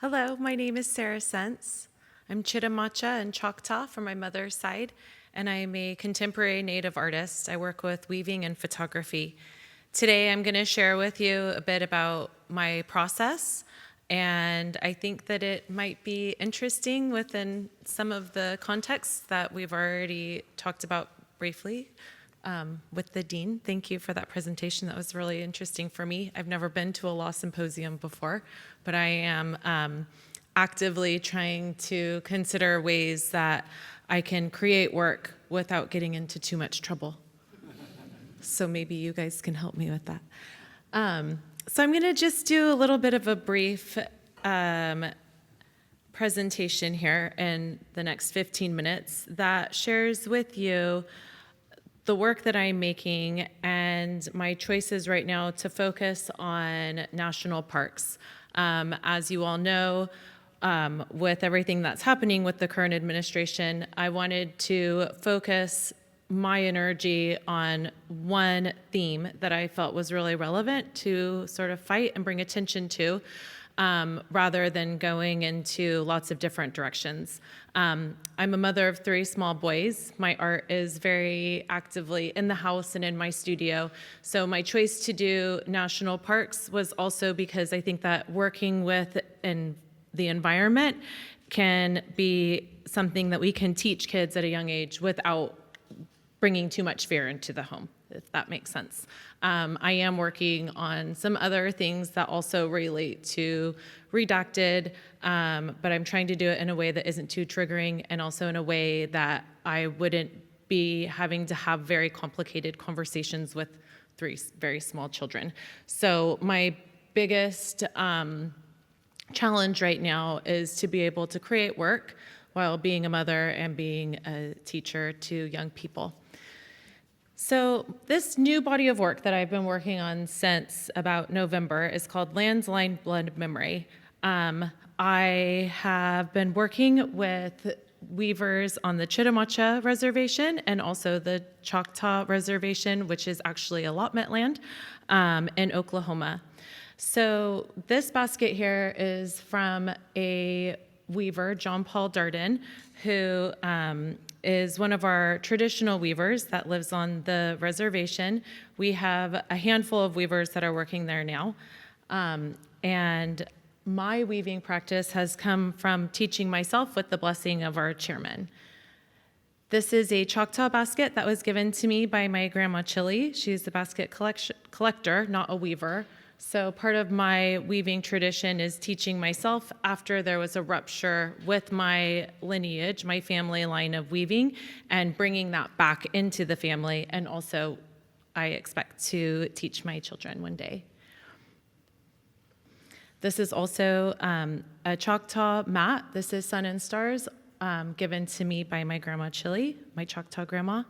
Hello, my name is Sarah Sense. I'm Chitimacha and Choctaw from my mother's side, and I am a contemporary Native artist. I work with weaving and photography. Today, I'm going to share with you a bit about my process, and I think that it might be interesting within some of the contexts that we've already talked about briefly with the dean. Thank you for that presentation. That was really interesting for me. I've never been to a law symposium before, but I am actively trying to consider ways that I can create work without getting into too much trouble. So maybe you guys can help me with that. So I'm going to just do a little bit of a brief presentation here in the next 15 minutes that shares with you the work that I'm making and my choices right now to focus on national parks. As you all know, with everything that's happening with the current administration, I wanted to focus my energy on one theme that I felt was really relevant to sort of fight and bring attention to, rather than going into lots of different directions. I'm a mother of 3 small boys. My art is very actively in the house and in my studio. So my choice to do national parks was also because I think that working with the environment can be something that we can teach kids at a young age without bringing too much fear into the home, if that makes sense. I am working on some other things that also relate to redacted, but I'm trying to do it in a way that isn't too triggering and also in a way that I wouldn't be having to have very complicated conversations with 3 very small children. So my biggest challenge right now is to be able to create work while being a mother and being a teacher to young people. So this new body of work that I've been working on since about November is called Lands, Line, Blood, Memory. I have been working with weavers on the Chitimacha Reservation and also the Choctaw Reservation, which is actually allotment land in Oklahoma. So this basket here is from a weaver, John Paul Darden, who is one of our traditional weavers that lives on the reservation. We have a handful of weavers that are working there now. And my weaving practice has come from teaching myself with the blessing of our chairman. This is a Choctaw basket that was given to me by my grandma Chili. She's a basket collector, not a weaver. So part of my weaving tradition is teaching myself after there was a rupture with my lineage, my family line of weaving, and bringing that back into the family. And also, I expect to teach my children one day. This is also a Choctaw mat. This is Sun and Stars, given to me by my grandma Chili, my Choctaw grandma.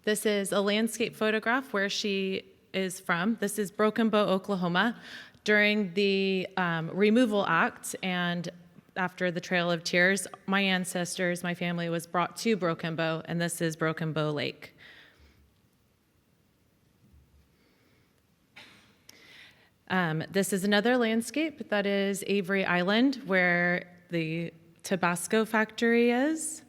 This is a landscape photograph where she is from. This is Broken Bow, Oklahoma. During the Removal Act and after the Trail of Tears, my ancestors, my family was brought to Broken Bow, and this is Broken Bow Lake. This is another landscape that is Avery Island, where the Tabasco factory is.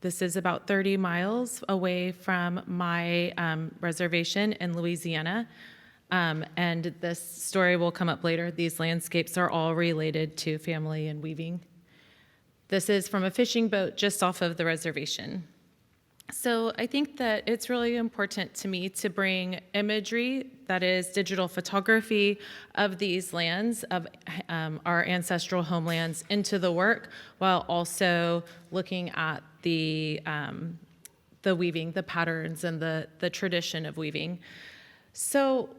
This is about 30 miles away from my reservation in Louisiana. And this story will come up later. These landscapes are all related to family and weaving. This is from a fishing boat just off of the reservation. So I think that it's really important to me to bring imagery, that is digital photography of these lands, of our ancestral homelands, into the work, while also looking at the weaving, the patterns, and the tradition of weaving. So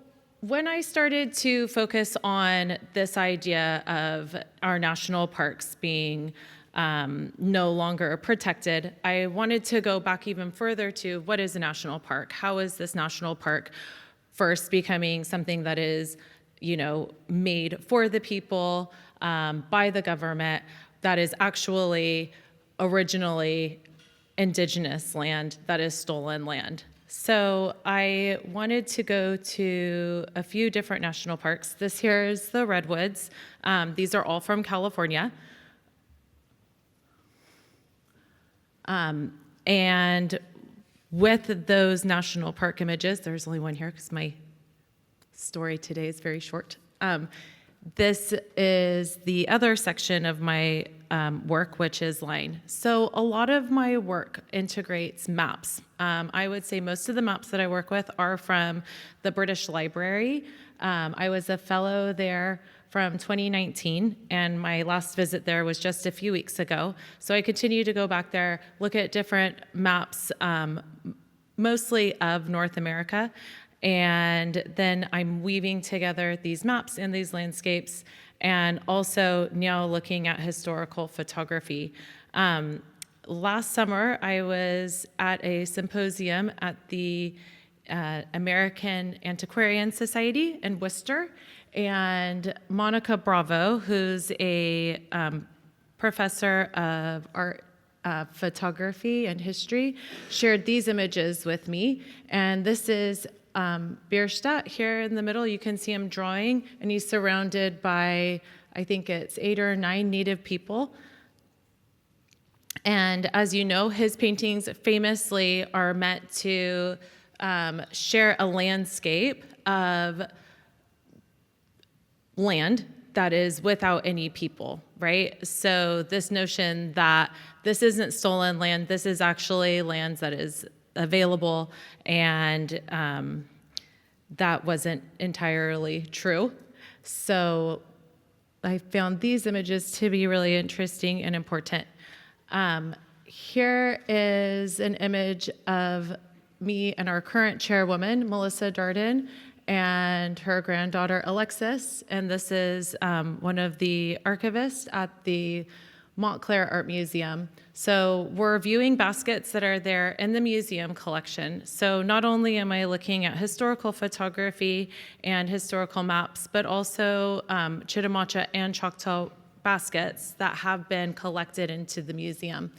when I started to focus on this idea of our national parks being no longer protected, I wanted to go back even further to what is a national park? How is this national park first becoming something that is, made for the people, by the government, that is actually originally indigenous land that is stolen land? So I wanted to go to a few different national parks. This here is the Redwoods. These are all from California. And with those national park images, there's only one here because my story today is very short. This is the other section of my work, which is line. So a lot of my work integrates maps. I would say most of the maps that I work with are from the British Library. I was a fellow there from 2019, and my last visit there was just a few weeks ago. So I continue to go back there, look at different maps, mostly of North America, and then I'm weaving together these maps and these landscapes, and also now looking at historical photography. Last summer, I was at a symposium at the American Antiquarian Society in Worcester, and Monica Bravo, who's a professor of art, photography and history, shared these images with me. And this is Bierstadt here in the middle. You can see him drawing, and he's surrounded by, I think it's 8 or 9 Native people. And as you know, his paintings famously are meant to share a landscape of land that is without any people, right? So this notion that this isn't stolen land, this is actually land that is available, and that wasn't entirely true. So I found these images to be really interesting and important. Here is an image of me and our current chairwoman, Melissa Darden, and her granddaughter, Alexis. And this is one of the archivists at the Montclair Art Museum. So we're viewing baskets that are there in the museum collection. So not only am I looking at historical photography and historical maps, but also Chitimacha and Choctaw baskets that have been collected into the museum.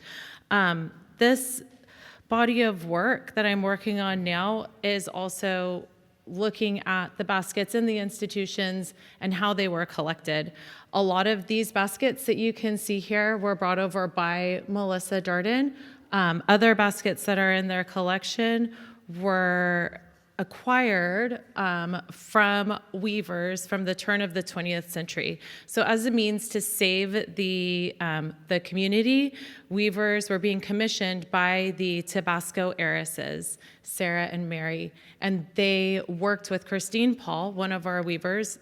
This body of work that I'm working on now is also looking at the baskets in the institutions and how they were collected. A lot of these baskets that you can see here were brought over by Melissa Darden. Other baskets that are in their collection were acquired from weavers from the turn of the 20th century. So as a means to save the community, weavers were being commissioned by the Tabasco heiresses, Sarah and Mary, and they worked with Christine Paul, one of our weavers,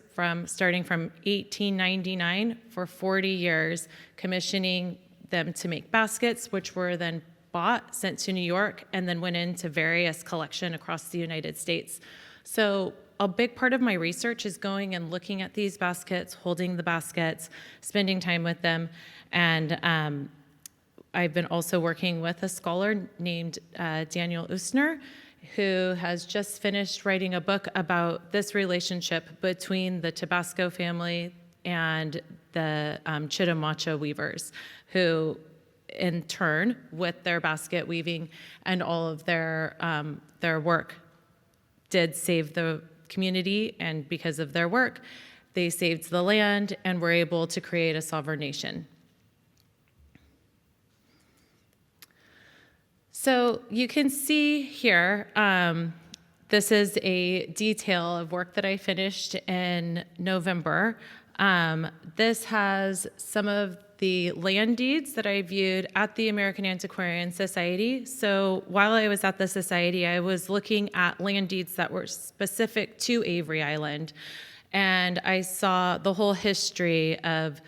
starting from 1899 for 40 years, commissioning them to make baskets, which were then bought, sent to New York, and then went into various collection across the United States. So a big part of my research is going and looking at these baskets, holding the baskets, spending time with them, and I've been also working with a scholar named Daniel Usner, who has just finished writing a book about this relationship between the Tabasco family and the Chitimacha weavers, who in turn, with their basket weaving and all of their work, did save the community, and because of their work, they saved the land and were able to create a sovereign nation. So you can see here, this is a detail of work that I finished in November. This has some of the land deeds that I viewed at the American Antiquarian Society. So while I was at the society, I was looking at land deeds that were specific to Avery Island. And I saw the whole history of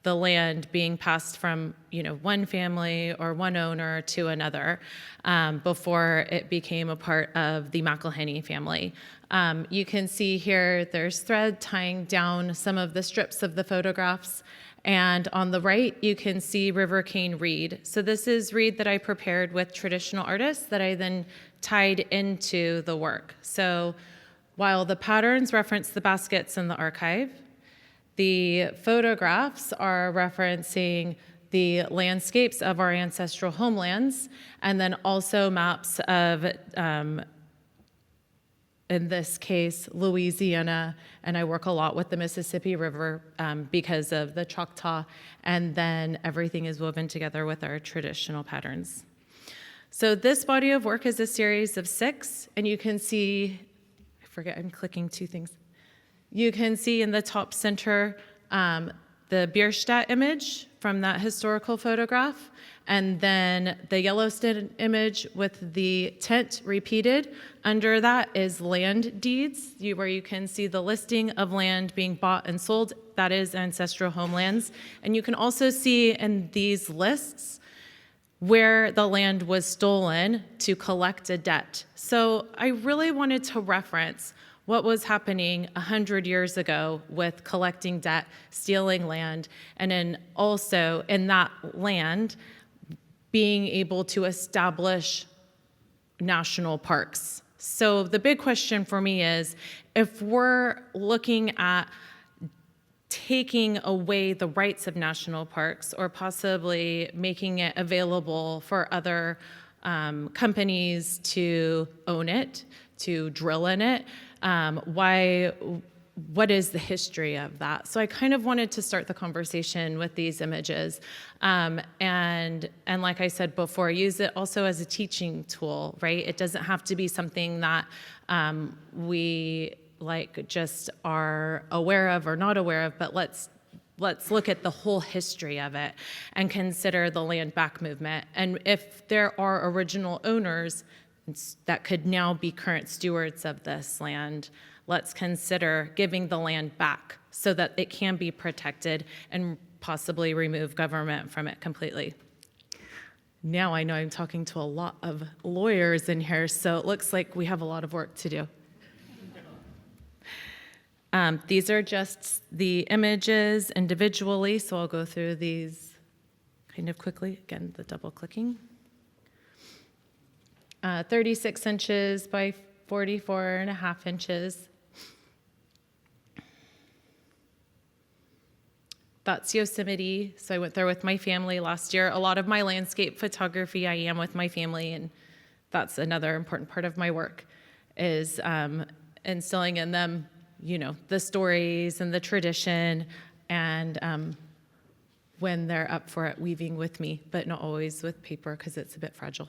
the land being passed from, one family or one owner to another before it became a part of the McElhenney family. You can see here there's thread tying down some of the strips of the photographs. And on the right, you can see river cane reed. So this is reed that I prepared with traditional artists that I then tied into the work. So while the patterns reference the baskets in the archive, the photographs are referencing the landscapes of our ancestral homelands, and then also maps of in this case, Louisiana, and I work a lot with the Mississippi River because of the Choctaw, and then everything is woven together with our traditional patterns. So this body of work is a series of 6, and you can see, I forget, I'm clicking 2 things. You can see in the top center the Bierstadt image from that historical photograph, and then the Yellowstone image with the tent repeated. Under that is land deeds, where you can see the listing of land being bought and sold. That is ancestral homelands. And you can also see in these lists where the land was stolen to collect a debt. So I really wanted to reference what was happening 100 years ago with collecting debt, stealing land, and then also in that land being able to establish national parks. So the big question for me is, if we're looking at taking away the rights of national parks or possibly making it available for other companies to own it, to drill in it, what is the history of that? So I kind of wanted to start the conversation with these images. And like I said before, use it also as a teaching tool, right? It doesn't have to be something that we just are aware of or not aware of, but let's look at the whole history of it and consider the land back movement. And if there are original owners that could now be current stewards of this land, let's consider giving the land back so that it can be protected and possibly remove government from it completely. Now I know I'm talking to a lot of lawyers in here, so it looks like we have a lot of work to do. These are just the images individually, so I'll go through these kind of quickly. Again, the double clicking. 36 inches by 44.5 inches. That's Yosemite. So I went there with my family last year. A lot of my landscape photography, I am with my family, and that's another important part of my work, is instilling in them, the stories and the tradition, and when they're up for it, weaving with me, but not always with paper because it's a bit fragile.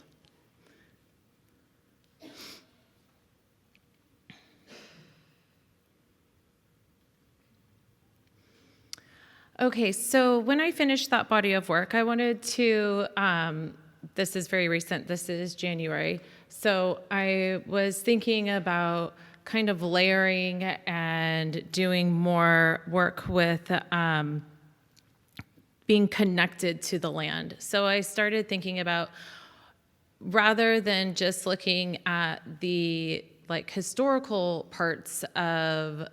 Okay, so when I finished that body of work, I wanted to, this is very recent, this is January, so I was thinking about kind of layering and doing more work with being connected to the land. So I started thinking about, rather than just looking at the historical parts of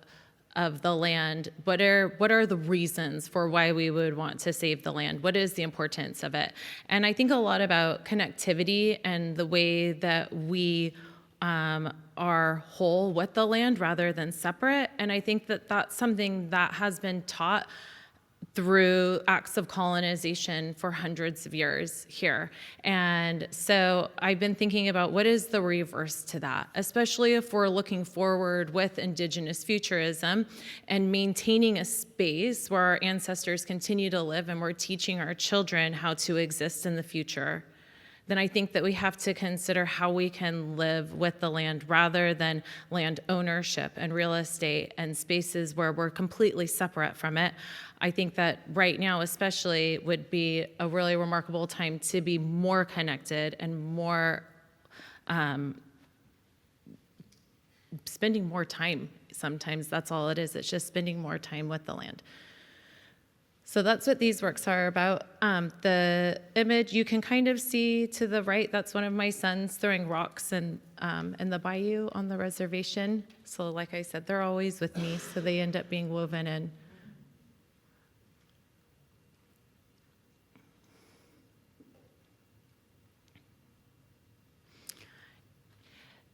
the land, what are the reasons for why we would want to save the land? What is the importance of it? And I think a lot about connectivity and the way that we are whole with the land rather than separate. And I think that that's something that has been taught through acts of colonization for hundreds of years here. And so I've been thinking about what is the reverse to that, especially if we're looking forward with Indigenous futurism and maintaining a space where our ancestors continue to live and we're teaching our children how to exist in the future. Then I think that we have to consider how we can live with the land rather than land ownership and real estate and spaces where we're completely separate from it. I think that right now especially would be a really remarkable time to be more connected and more spending more time. Sometimes that's all it is. It's just spending more time with the land. So that's what these works are about. The image you can kind of see to the right, that's one of my sons throwing rocks in the bayou on the reservation. So like I said, they're always with me, so they end up being woven in.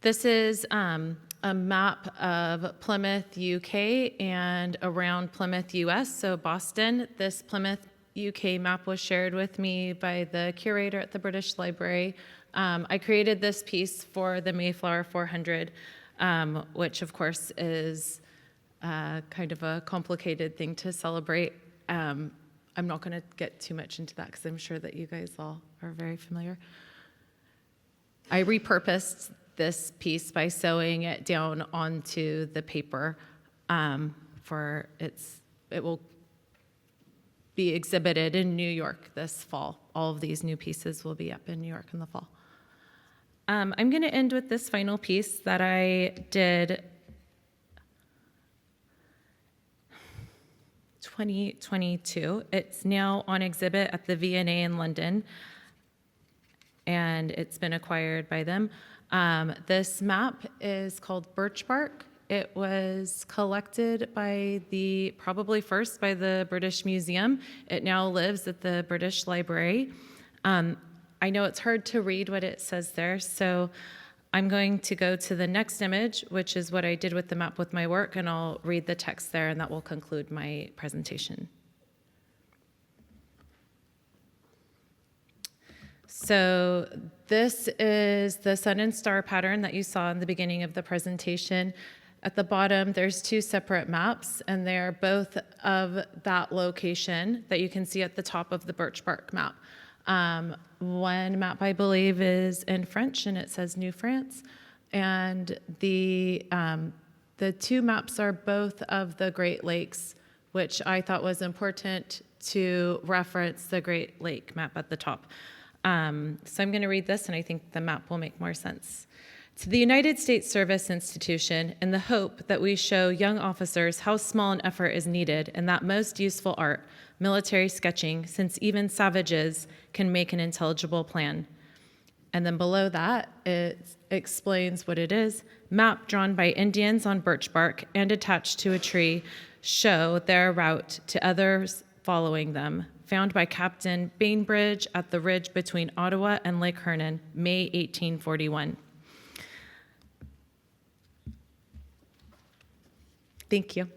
This is a map of Plymouth, UK, and around Plymouth, US, so Boston. This Plymouth, UK map was shared with me by the curator at the British Library. I created this piece for the Mayflower 400 which of course is kind of a complicated thing to celebrate. I'm not going to get too much into that because I'm sure that you guys all are very familiar. I repurposed this piece by sewing it down onto the paper it will be exhibited in New York this fall. All of these new pieces will be up in New York in the fall. I'm going to end with this final piece that I did 2022. It's now on exhibit at the V&A in London, and it's been acquired by them. This map is called Birch Bark. It was collected probably first by the British Museum. It now lives at the British Library. I know it's hard to read what it says there, so I'm going to go to the next image, which is what I did with the map with my work, and I'll read the text there, and that will conclude my presentation. So this is the sun and star pattern that you saw in the beginning of the presentation. At the bottom, there's two separate maps, and they're both of that location that you can see at the top of the Birch Bark map. One map, I believe, is in French, and it says New France. And the two maps are both of the Great Lakes, which I thought was important to reference the Great Lake map at the top. So I'm going to read this, and I think the map will make more sense. To the United States Service Institution, in the hope that we show young officers how small an effort is needed in that most useful art, military sketching, since even savages can make an intelligible plan. And then below that, it explains what it is. Map drawn by Indians on birch bark and attached to a tree show their route to others following them. Found by Captain Bainbridge at the ridge between Ottawa and Lake Hernan, May 1841. Thank you.